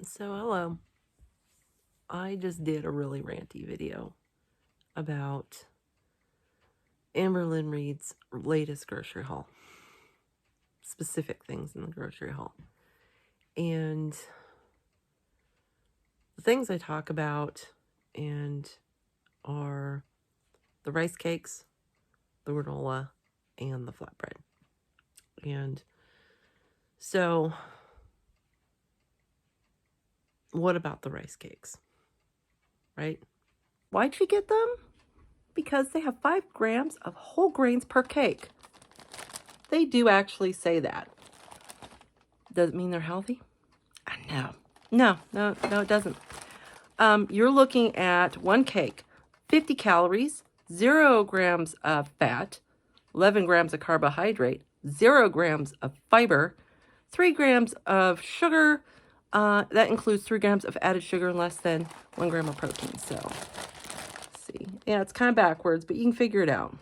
So hello, I just did a really ranty video about Amberlynn Reid's latest grocery haul, specific things in the grocery haul. And the things I talk about are the rice cakes, the granola, and the flatbread. And so what about the rice cakes, right? Why'd she get them? Because they have 5 grams of whole grains per cake. They do actually say that. Does it mean they're healthy? No, it doesn't. You're looking at one cake, 50 calories, 0 grams of fat, 11 grams of carbohydrate, 0 grams of fiber, 3 grams of sugar. That includes 3 grams of added sugar and less than 1 gram of protein. So, let's see. Yeah, it's kind of backwards, but you can figure it out.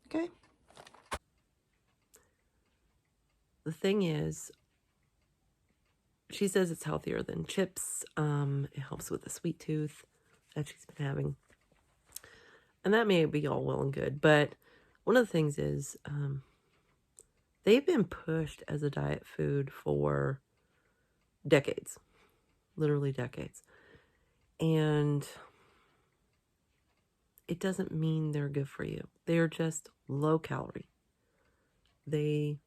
Okay? The thing is, she says it's healthier than chips. It helps with the sweet tooth that she's been having. And that may be all well and good, but one of the things is they've been pushed as a diet food for decades, literally decades. And it doesn't mean they're good for you. They're just low calorie. They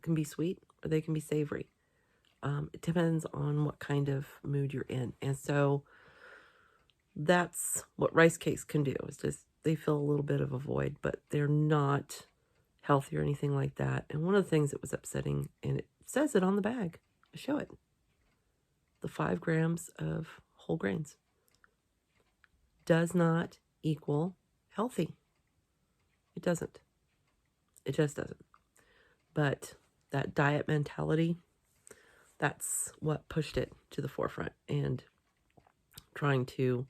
can be sweet or they can be savory. It depends on what kind of mood you're in. And so that's what rice cakes can do. It's just they fill a little bit of a void, but they're not healthy or anything like that. And one of the things that was upsetting, and it says it on the bag, I show it, the 5 grams of whole grains does not equal healthy. It doesn't. It just doesn't. But that diet mentality, that's what pushed it to the forefront and trying to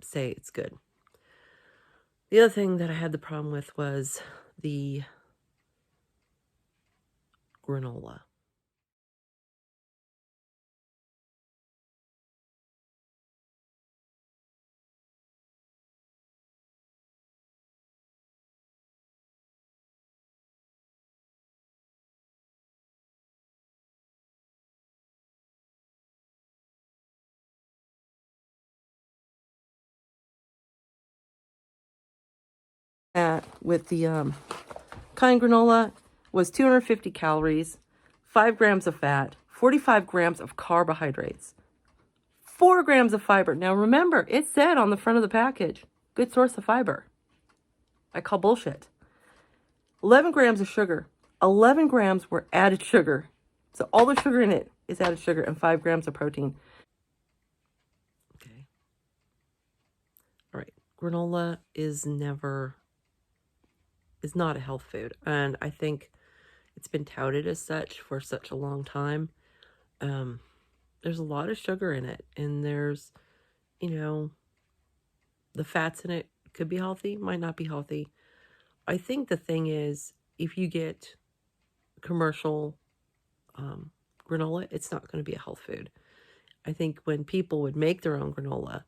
say it's good. The other thing that I had the problem with was the granola. With the kind granola was 250 calories, 5 grams of fat, 45 grams of carbohydrates, 4 grams of fiber. Now remember, it said on the front of the package, good source of fiber. I call bullshit. 11 grams of sugar. 11 grams were added sugar. So all the sugar in it is added sugar and 5 grams of protein. Okay. All right. Granola is not a health food. And I think it's been touted as such for such a long time. There's a lot of sugar in it. And there's, the fats in it could be healthy, might not be healthy. I think the thing is, if you get commercial granola, it's not going to be a health food. I think when people would make their own granola,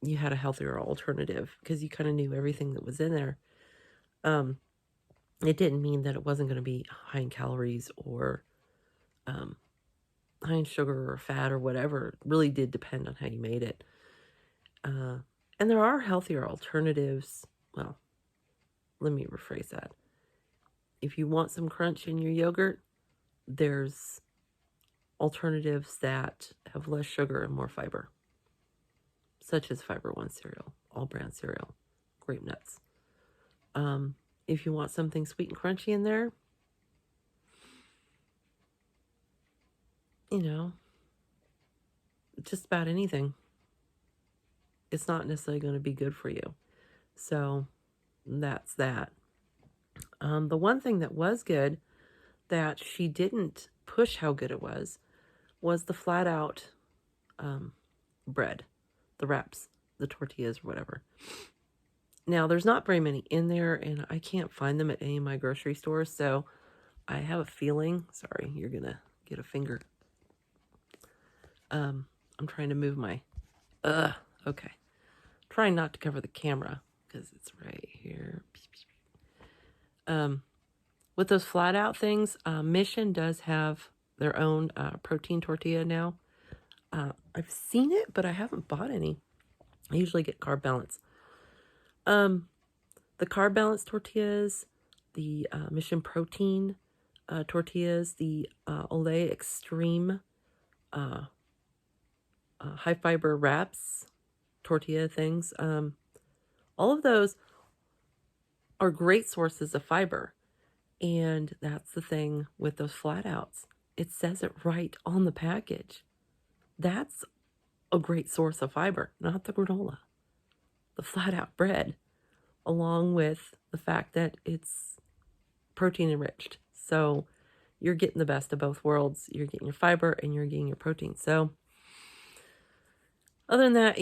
you had a healthier alternative because you kind of knew everything that was in there. It didn't mean that it wasn't going to be high in calories or high in sugar or fat or whatever. It really did depend on how you made it. And there are healthier alternatives. Well, let me rephrase that. If you want some crunch in your yogurt, there's alternatives that have less sugar and more fiber, such as Fiber One cereal, all brand cereal, grape nuts. If you want something sweet and crunchy in there, just about anything. It's not necessarily going to be good for you. So that's that. The one thing that was good that she didn't push how good it was the flat out bread, the wraps, the tortillas, or whatever. Now, there's not very many in there, and I can't find them at any of my grocery stores, so I have a feeling, sorry, you're going to get a finger. I'm trying to move my, okay. Trying not to cover the camera because it's right here. With those flat out things, Mission does have their own protein tortilla now. I've seen it, but I haven't bought any. I usually get Carb Balance. The Carb Balance tortillas, the Mission Protein tortillas, the Olay Extreme high fiber wraps, tortilla things. All of those are great sources of fiber. And that's the thing with those flat outs. It says it right on the package. That's a great source of fiber, not the granola. The flat out bread, along with the fact that it's protein enriched. So you're getting the best of both worlds. You're getting your fiber and you're getting your protein. So other than that,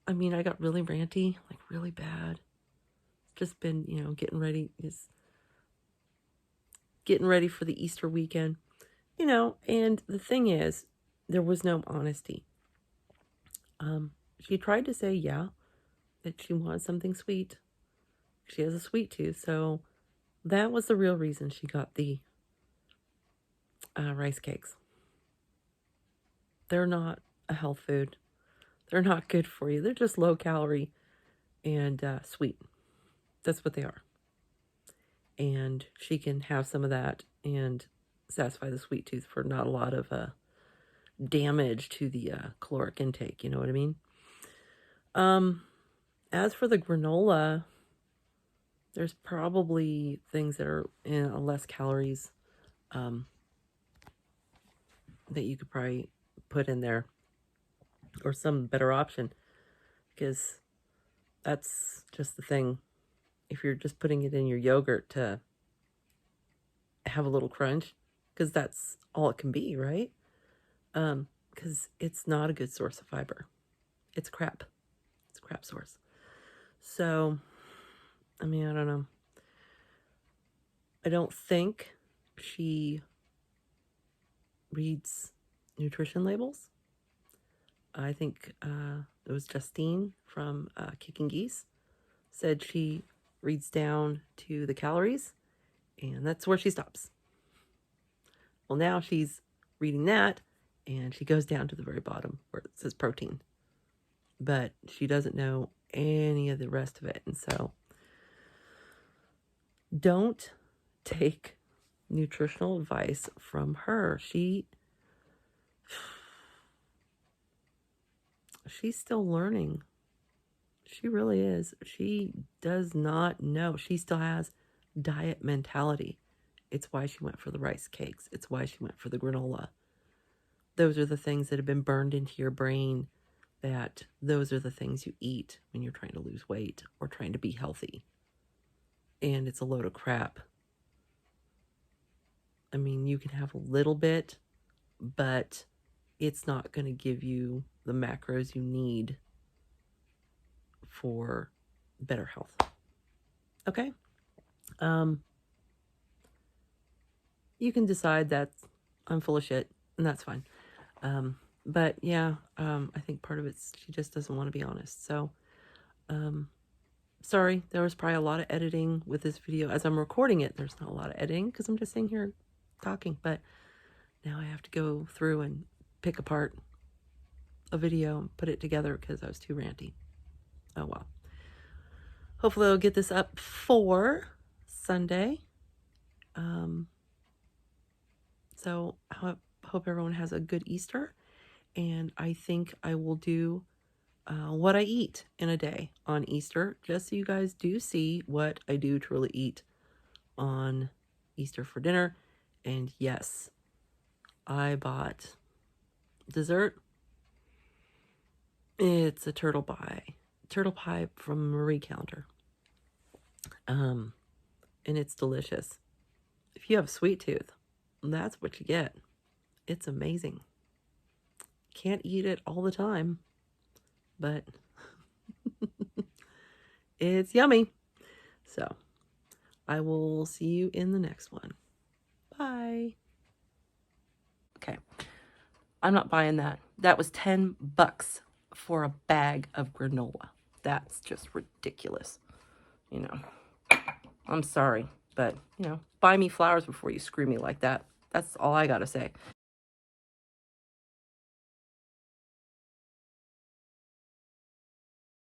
I mean, I got really ranty, like really bad. Just been, getting ready for the Easter weekend, and the thing is, there was no honesty. She tried to say, yeah, that she wanted something sweet. She has a sweet tooth, so that was the real reason she got the rice cakes. They're not a health food. They're not good for you. They're just low calorie and sweet. That's what they are. And she can have some of that and satisfy the sweet tooth for not a lot of damage to the caloric intake. You know what I mean? As for the granola, there's probably things that are less calories that you could probably put in there, or some better option, because that's just the thing. If you're just putting it in your yogurt to have a little crunch, because that's all it can be, right? Because it's not a good source of fiber. It's crap. It's a crap source. So, I mean, I don't know. I don't think she reads nutrition labels. I think it was Justine from Kicking Geese said she reads down to the calories, and that's where she stops. Well, now she's reading that, and she goes down to the very bottom where it says protein. But she doesn't know any of the rest of it. And so don't take nutritional advice from her. She's still learning. She really is. She does not know. She still has diet mentality. It's why she went for the rice cakes. It's why she went for the granola. Those are the things that have been burned into your brain, that those are the things you eat when you're trying to lose weight or trying to be healthy. And it's a load of crap. I mean, you can have a little bit, but it's not going to give you the macros you need for better health. Okay? You can decide that I'm full of shit, and that's fine. But yeah, I think part of it's she just doesn't want to be honest. So, sorry, there was probably a lot of editing with this video. As I'm recording it, there's not a lot of editing because I'm just sitting here talking. But now I have to go through and pick apart a video and put it together because I was too ranty. Oh well. Hopefully I'll get this up for Sunday. So I hope everyone has a good Easter. And I think I will do what I eat in a day on Easter, just so you guys do see what I do truly eat on Easter for dinner. And yes, I bought dessert. It's a turtle pie from Marie Calendar. And it's delicious. If you have a sweet tooth, that's what you get. It's amazing. Can't eat it all the time, but it's yummy. So I will see you in the next one. Bye. Okay. I'm not buying that. That was $10 for a bag of granola. That's just ridiculous. You know, I'm sorry, but, you know, buy me flowers before you screw me like that. That's all I got to say.